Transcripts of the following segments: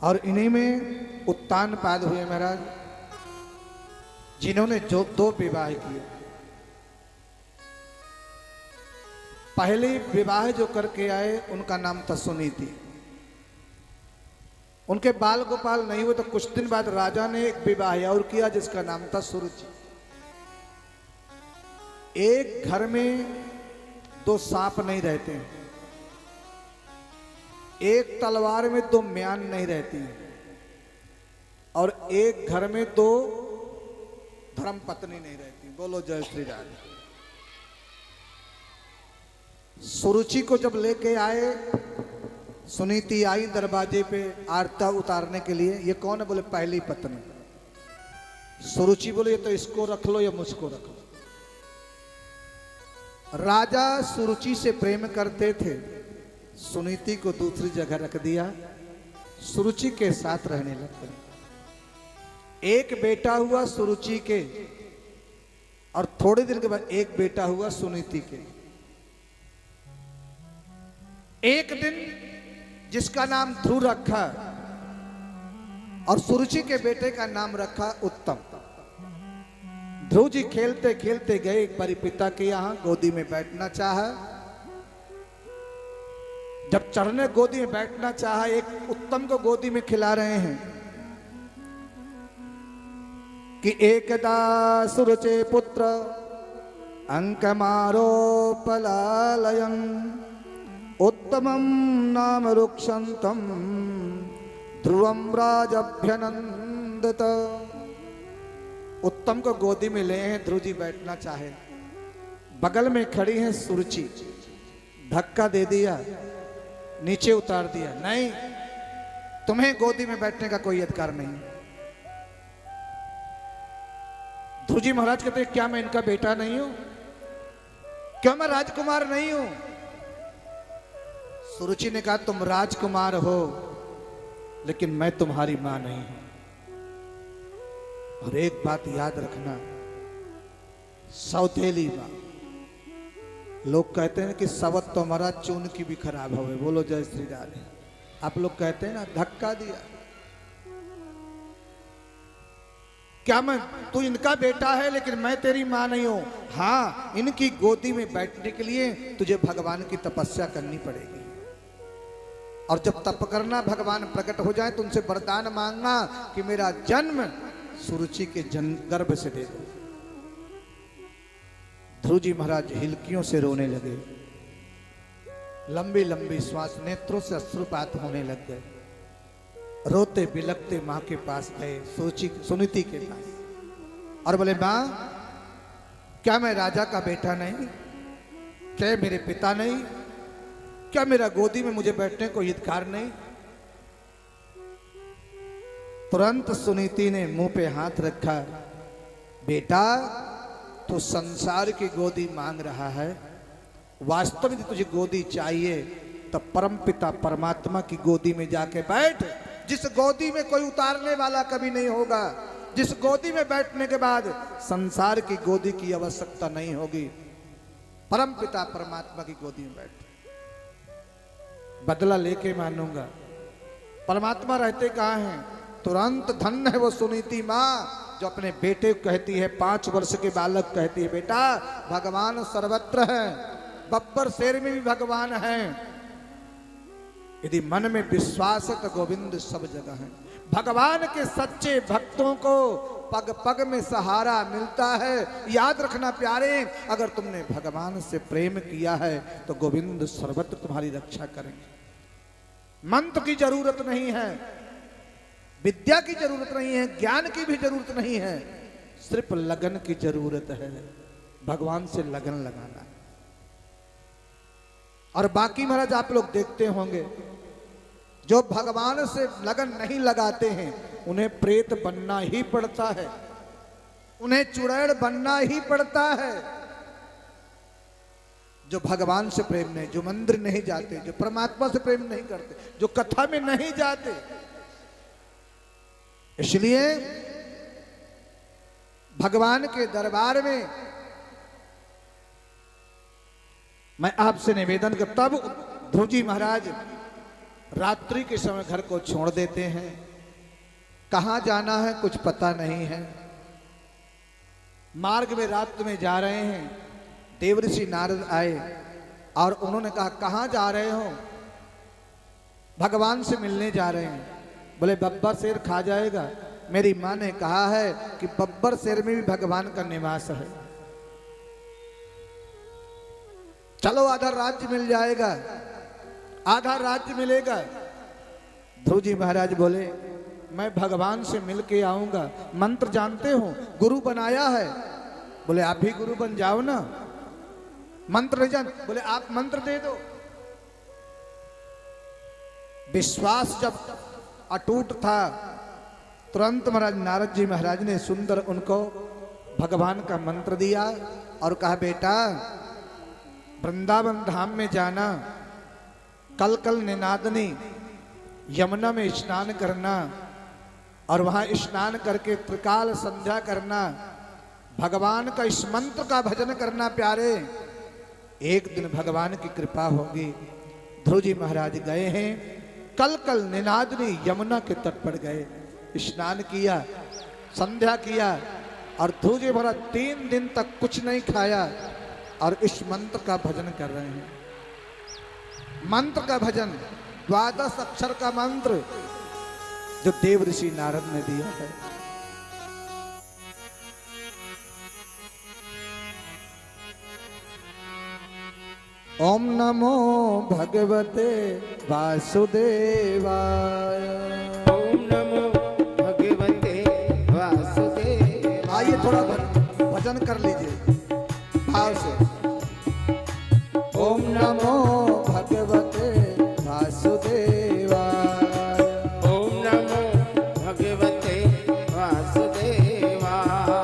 और इन्हीं में उत्तान पाद हुए महाराज, जिन्होंने जो 2 विवाह किए। पहले विवाह जो करके आए उनका नाम था सुनीति। उनके बाल गोपाल नहीं हुए तो कुछ दिन बाद राजा ने एक विवाह और किया जिसका नाम था सुरुचि। एक घर में 2 सांप नहीं रहते हैं, एक तलवार में 2 म्यान नहीं रहती हैं, और एक घर में 2 धर्म पत्नी नहीं रहती। बोलो जय श्री राम। सुरुचि को जब लेके आए, सुनीति आई दरवाजे पे आरता उतारने के लिए। ये कौन है? बोले पहली पत्नी। सुरुचि बोले ये तो इसको रख लो या मुझको रख लो। राजा सुरुचि से प्रेम करते थे, सुनीति को दूसरी जगह रख दिया, सुरुचि के साथ रहने लग गए। एक बेटा हुआ सुरुचि के, और थोड़े दिन के बाद एक बेटा हुआ सुनीति के। एक दिन जिसका नाम ध्रुव रखा और सुरुचि के बेटे का नाम रखा उत्तम। ध्रुव जी खेलते खेलते गए एक बारी पिता के यहां, गोदी में बैठना चाहा। जब चढ़ने गोदी में बैठना चाहा, एक उत्तम को गोदी में खिला रहे हैं कि एकदा सुरुचे पुत्र अंकमारो पलालयं उत्तमं नाम रुक्षंतम ध्रुवं राजभ्यनंदत। उत्तम को गोदी में ले हैं, ध्रुव जी बैठना चाहे, बगल में खड़ी है सुरुचि। धक्का दे दिया, नीचे उतार दिया। नहीं, तुम्हें गोदी में बैठने का कोई अधिकार नहीं। ध्रुव जी महाराज कहते क्या मैं इनका बेटा नहीं हूं? क्या मैं राजकुमार नहीं हूं? सुरुचि ने कहा तुम राजकुमार हो, लेकिन मैं तुम्हारी मां नहीं हूं। और एक बात याद रखना, सौतेली मां। लोग कहते हैं कि सवत तो हमारा चून की भी खराब हो गए। बोलो जय श्री राम। आप लोग कहते हैं ना धक्का दिया। क्या मैं, तू इनका बेटा है लेकिन मैं तेरी मां नहीं हूं? हाँ, इनकी गोदी में बैठने के लिए तुझे भगवान की तपस्या करनी पड़ेगी। और जब तप करना, भगवान प्रकट हो जाए तो उनसे वरदान मांगना कि मेरा जन्म सुरुचि के गर्भ से दे दो। ध्रुव जी महाराज हिलकियों से रोने लगे, लंबी लंबी श्वास, नेत्रों से अश्रुपात होने लग गए। रोते बिलखते मां के पास गए, सुनीति के पास, और बोले मां, क्या मैं राजा का बेटा नहीं? क्या मेरे पिता नहीं? क्या मेरा गोदी में मुझे बैठने को अधिकार नहीं? तुरंत सुनीति ने मुंह पे हाथ रखा। बेटा, तू संसार की गोदी मांग रहा है, वास्तव में तुझे गोदी चाहिए तो परम पिता परमात्मा की गोदी में जाके बैठ, जिस गोदी में कोई उतारने वाला कभी नहीं होगा, जिस गोदी में बैठने के बाद संसार की गोदी की आवश्यकता नहीं होगी। परम पिता परमात्मा की गोदी में बैठ, बदला लेके मानूंगा। परमात्मा रहते कहाँ हैं? तुरंत धन्य है वो सुनीति माँ जो अपने बेटे को कहती है, 5 वर्ष के बालक कहती है, बेटा भगवान सर्वत्र है, बब्बर शेर में भी भगवान है। यदि मन में विश्वास है तो गोविंद सब जगह है। भगवान के सच्चे भक्तों को पग पग में सहारा मिलता है। याद रखना प्यारे, अगर तुमने भगवान से प्रेम किया है तो गोविंद सर्वत्र तुम्हारी रक्षा करेंगे। मंत्र की जरूरत नहीं है, विद्या की जरूरत नहीं है, ज्ञान की भी जरूरत नहीं है, सिर्फ लगन की जरूरत है। भगवान से लगन लगाना। और बाकी महाराज आप लोग देखते होंगे, जो भगवान से लगन नहीं लगाते हैं उन्हें प्रेत बनना ही पड़ता है, उन्हें चुड़ैल बनना ही पड़ता है। जो भगवान से प्रेम नहीं, जो मंदिर नहीं जाते, जो परमात्मा से प्रेम नहीं करते, जो कथा में नहीं जाते। इसलिए भगवान के दरबार में मैं आपसे निवेदन करता हूं, ध्रुव जी महाराज रात्रि के समय घर को छोड़ देते हैं। कहाँ जाना है कुछ पता नहीं है। मार्ग में रात में जा रहे हैं, देवर्षि नारद आए और उन्होंने कहा कहाँ जा रहे हो? भगवान से मिलने जा रहे हैं। बोले बब्बर शेर खा जाएगा। मेरी माँ ने कहा है कि बब्बर शेर में भी भगवान का निवास है। चलो आधा राज्य मिल जाएगा, आधा राज्य मिलेगा। ध्रुव जी महाराज बोले मैं भगवान से मिल के आऊंगा। मंत्र जानते हो, गुरु बनाया है। बोले आप भी गुरु बन जाओ ना। मंत्र नहीं जान, बोले आप मंत्र दे दो। विश्वास जब अटूट था, तुरंत महाराज नारद जी महाराज ने सुंदर उनको भगवान का मंत्र दिया और कहा बेटा वृंदावन धाम में जाना, कल कल निनादनी यमुना में स्नान करना और वहां स्नान करके त्रिकाल संध्या करना, भगवान का इस मंत्र का भजन करना प्यारे। एक दिन भगवान की कृपा होगी। ध्रुव जी महाराज गए हैं, कल कल निनादनी यमुना के तट पर गए, स्नान किया, संध्या किया और ध्रुव जी महाराज 3 दिन तक कुछ नहीं खाया और इस मंत्र का भजन कर रहे हैं। मंत्र का भजन, 12 अक्षर का मंत्र जो देवर्षि नारद ने दिया है। ओम नमो भगवते वासुदेवाय। ओम नमो भगवते वासुदेवाय। आइए थोड़ा भजन कर लीजिए भाव से। ओम नमो भगवते वासुदेवाय। ओम नमो भगवते वासुदेवाय।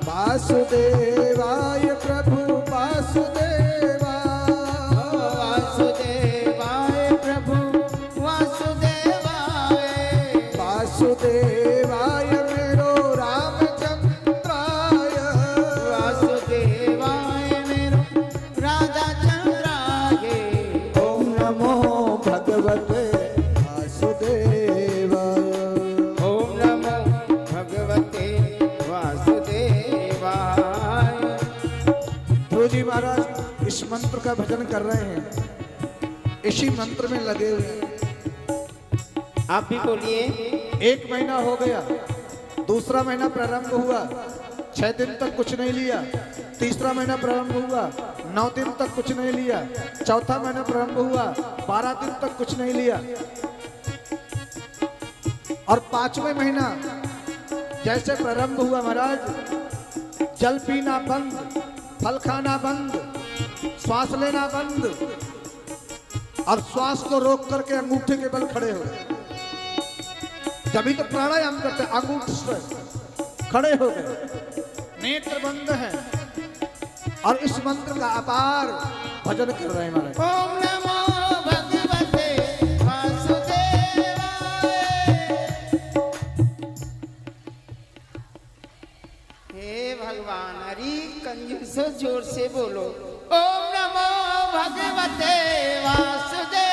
वासुदेवाय प्रभु वासुदेवाय। वासुदेवाय प्रभु वासुदेवाय। वासुदेवाय मेरो रामचंद्राय। वासुदेवाय मेरो राधाचंद्राय। ओम नमो भगवते वासुदेवाय। ओम नमो भगवते वासुदेवाय। ध्रुव जी महाराज इस मंत्र का भजन कर रहे हैं, इसी मंत्र में लगे हुए हैं। आप भी बोलिए। 1 महीना हो गया, दूसरा महीना प्रारंभ हुआ, 6 दिन तक कुछ नहीं लिया। तीसरा महीना प्रारंभ हुआ, 9 दिन तक कुछ नहीं लिया। चौथा महीना प्रारंभ हुआ, 12 दिन तक कुछ नहीं लिया। और 5वें महीना जैसे प्रारंभ हुआ महाराज, जल पीना बंद, फल खाना बंद, श्वास लेना बंद और श्वास को रोक करके अंगूठे के बल खड़े हो गए। जब तो प्राणायाम करते अंगूठे से खड़े हो गए, नेत्र बंद है और इस मंत्र का अपार भजन कर रहे हैं महाराज। ओम नमो भगवते वासुदेवाय। हे भगवान, हरि कंजूस जोर से बोलो। ओम नमो भगवते वासुदेवाय।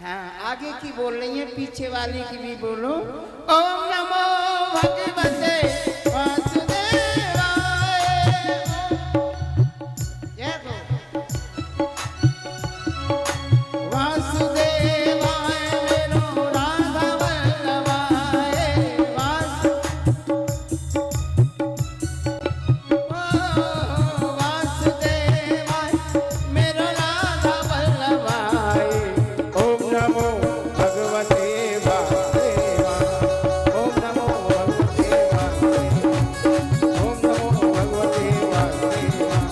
हाँ, आगे की बोल रही है, पीछे वाले की भी बोलो। ओम नमो भगवते वासुदेवाय। जय हो। वासुदेवाय मेरो राधा वल्लभाय। वासुदेवाय मेरो राधा वल्लभाय। ओम नमो भगवते वासुदेवाय। ओम नमो भगवते वासुदेवाय। ओम नमो भगवते वासुदेवाय।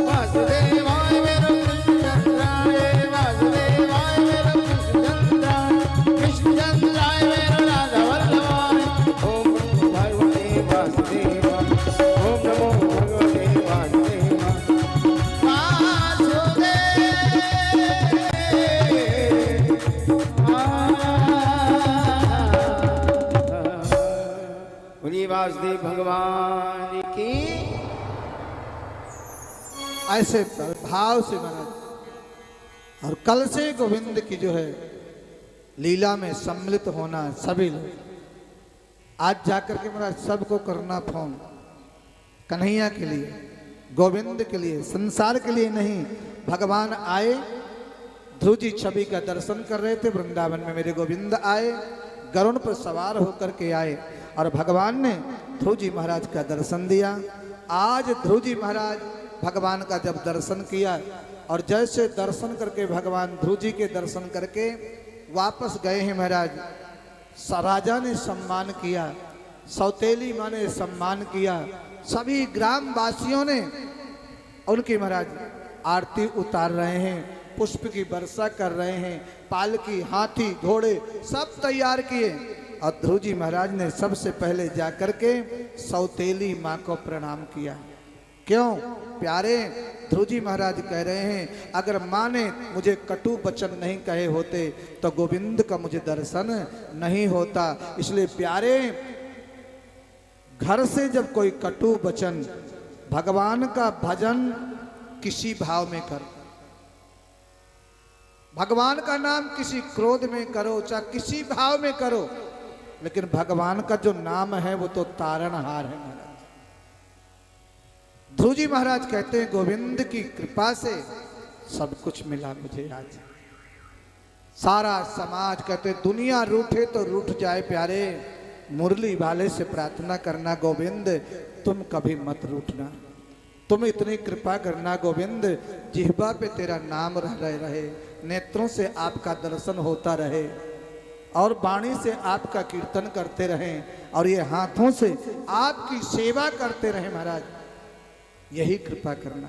वासुदेवाय मेरो कृष्णचंद्राय। वासुदेवाय मेरो कृष्णचंद्राय। कृष्णचंद्राय मेरो राधा वल्लभाय। ओम नमो भगवते वासुदेवाय। ओम नमो भगवते वासुदेवाय। बोलिए वासुदेव भगवान की। ऐसे भाव से महाराज। और कल से गोविंद की जो है लीला में सम्मिलित होना सभी लोग, आज जाकर के महाराज सबको करना फोन, कन्हैया के लिए, गोविंद के लिए, संसार के लिए नहीं। भगवान आए, ध्रुव जी छवि का दर्शन कर रहे थे वृंदावन में, मेरे गोविंद आए, गरुड़ पर सवार होकर के आए और भगवान ने ध्रुव जी महाराज का दर्शन दिया। आज ध्रुव जी महाराज भगवान का जब दर्शन किया और जैसे दर्शन करके भगवान ध्रुव जी के दर्शन करके वापस गए हैं महाराज, राजा ने सम्मान किया, सौतेली माँ ने सम्मान किया, सभी ग्रामवासियों ने उनकी महाराज आरती उतार रहे हैं, पुष्प की वर्षा कर रहे हैं, पालकी, हाथी, घोड़े सब तैयार किए और ध्रुव जी महाराज ने सबसे पहले जाकर के सौतेली माँ को प्रणाम किया। क्यों प्यारे? ध्रुव जी महाराज कह रहे हैं अगर माँ ने मुझे कटु वचन नहीं कहे होते तो गोविंद का मुझे दर्शन नहीं होता। इसलिए प्यारे, घर से जब कोई कटु वचन, भगवान का भजन किसी भाव में करो, भगवान का नाम किसी क्रोध में करो, चाहे किसी भाव में करो, लेकिन भगवान का जो नाम है वो तो तारणहार है महाराज। ध्रुव जी महाराज कहते हैं गोविंद की कृपा से सब कुछ मिला मुझे आज। सारा समाज कहते दुनिया रूठे तो रूठ जाए प्यारे, मुरली वाले से प्रार्थना करना गोविंद तुम कभी मत रूठना, तुम इतनी कृपा करना गोविंद, जिह्वा पे तेरा नाम रहे, नेत्रों से आपका दर्शन होता रहे और वाणी से आपका कीर्तन करते रहें और ये हाथों से आपकी सेवा करते रहें महाराज, यही कृपा करना।